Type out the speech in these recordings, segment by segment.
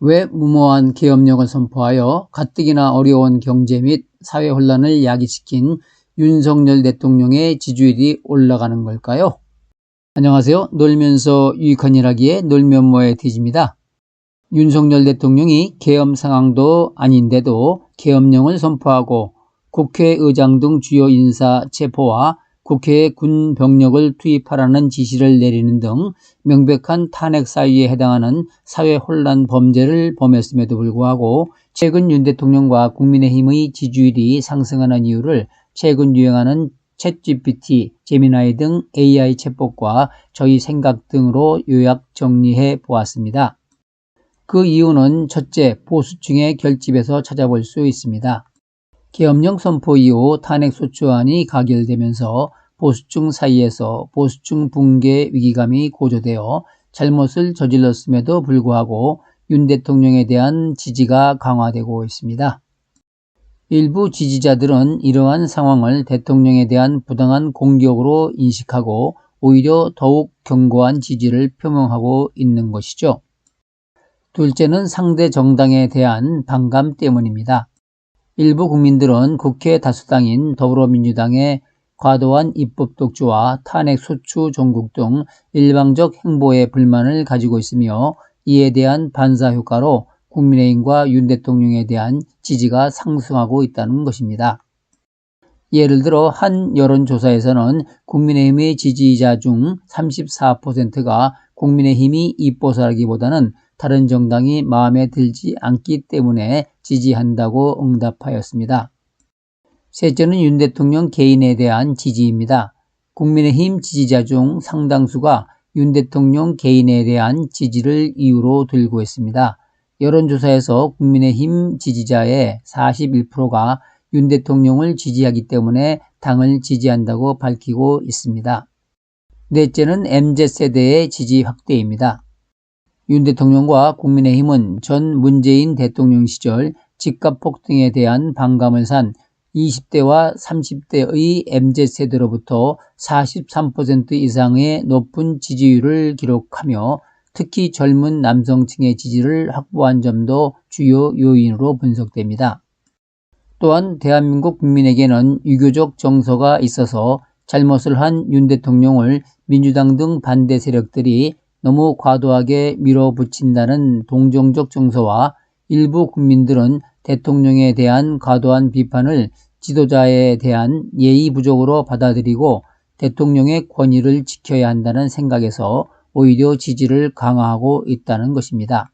왜 무모한 계엄령을 선포하여 가뜩이나 어려운 경제 및 사회 혼란을 야기시킨 윤석열 대통령의 지지율이 올라가는 걸까요? 안녕하세요. 놀면서 유익한 일하기의 놀면뭐의 디지입니다. 윤석열 대통령이 계엄 상황도 아닌데도 계엄령을 선포하고 국회의장 등 주요 인사 체포와 국회에 군 병력을 투입하라는 지시를 내리는 등 명백한 탄핵 사유에 해당하는 사회 혼란 범죄를 범했음에도 불구하고 최근 윤 대통령과 국민의힘의 지지율이 상승하는 이유를 최근 유행하는 챗GPT, 제미나이 등 AI 챗봇과 저희 생각 등으로 요약 정리해 보았습니다. 그 이유는 첫째, 보수층의 결집에서 찾아볼 수 있습니다. 계엄령 선포 이후 탄핵소추안이 가결되면서 보수층 사이에서 보수층 붕괴 위기감이 고조되어 잘못을 저질렀음에도 불구하고 윤 대통령에 대한 지지가 강화되고 있습니다. 일부 지지자들은 이러한 상황을 대통령에 대한 부당한 공격으로 인식하고 오히려 더욱 견고한 지지를 표명하고 있는 것이죠. 둘째는 상대 정당에 대한 반감 때문입니다. 일부 국민들은 국회 다수당인 더불어민주당의 과도한 입법 독주와 탄핵 소추 종국 등 일방적 행보에 불만을 가지고 있으며 이에 대한 반사 효과로 국민의힘과 윤 대통령에 대한 지지가 상승하고 있다는 것입니다. 예를 들어 한 여론조사에서는 국민의힘의 지지자 중 34%가 국민의힘이 이뻐서라기보다는 다른 정당이 마음에 들지 않기 때문에 지지한다고 응답하였습니다. 셋째는 윤 대통령 개인에 대한 지지입니다. 국민의힘 지지자 중 상당수가 윤 대통령 개인에 대한 지지를 이유로 들고 있습니다. 여론조사에서 국민의힘 지지자의 41%가 윤 대통령을 지지하기 때문에 당을 지지한다고 밝히고 있습니다. 넷째는 MZ세대의 지지 확대입니다. 윤 대통령과 국민의힘은 전 문재인 대통령 시절 집값 폭등에 대한 반감을 산 20대와 30대의 MZ세대로부터 43% 이상의 높은 지지율을 기록하며 특히 젊은 남성층의 지지를 확보한 점도 주요 요인으로 분석됩니다. 또한 대한민국 국민에게는 유교적 정서가 있어서 잘못을 한 윤 대통령을 민주당 등 반대 세력들이 너무 과도하게 밀어붙인다는 동정적 정서와 일부 국민들은 대통령에 대한 과도한 비판을 지도자에 대한 예의 부족으로 받아들이고 대통령의 권위를 지켜야 한다는 생각에서 오히려 지지를 강화하고 있다는 것입니다.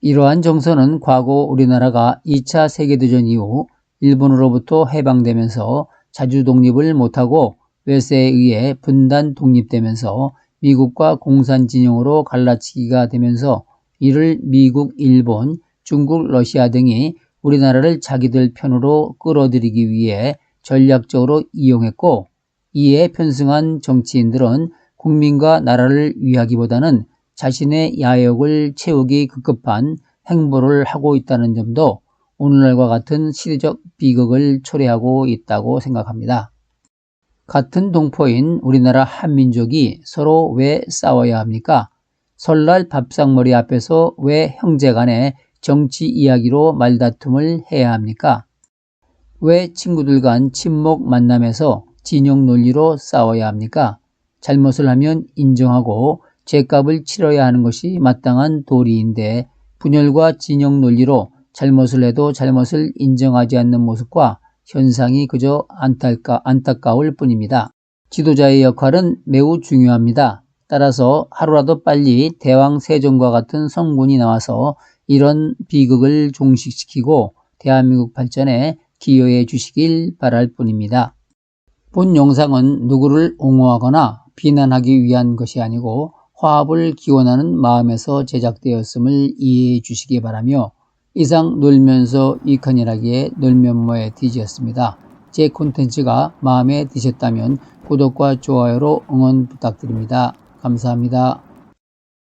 이러한 정서는 과거 우리나라가 2차 세계대전 이후 일본으로부터 해방되면서 자주 독립을 못하고 외세에 의해 분단 독립되면서 미국과 공산 진영으로 갈라치기가 되면서 이를 미국, 일본, 중국, 러시아 등이 우리나라를 자기들 편으로 끌어들이기 위해 전략적으로 이용했고 이에 편승한 정치인들은 국민과 나라를 위하기보다는 자신의 야욕을 채우기 급급한 행보를 하고 있다는 점도 오늘날과 같은 시대적 비극을 초래하고 있다고 생각합니다. 같은 동포인 우리나라 한민족이 서로 왜 싸워야 합니까? 설날 밥상머리 앞에서 왜 형제간에 정치 이야기로 말다툼을 해야 합니까? 왜 친구들 간 친목 만남에서 진영 논리로 싸워야 합니까? 잘못을 하면 인정하고 죄값을 치러야 하는 것이 마땅한 도리인데 분열과 진영 논리로 잘못을 해도 잘못을 인정하지 않는 모습과 현상이 그저 안타까울 뿐입니다. 지도자의 역할은 매우 중요합니다. 따라서 하루라도 빨리 대왕 세종과 같은 성군이 나와서 이런 비극을 종식시키고 대한민국 발전에 기여해 주시길 바랄 뿐입니다. 본 영상은 누구를 옹호하거나 비난하기 위한 것이 아니고 화합을 기원하는 마음에서 제작되었음을 이해해 주시기 바라며 이상 놀면서 유익한 일하기의 놀면뭐의 디지였습니다. 제 콘텐츠가 마음에 드셨다면 구독과 좋아요로 응원 부탁드립니다. 감사합니다.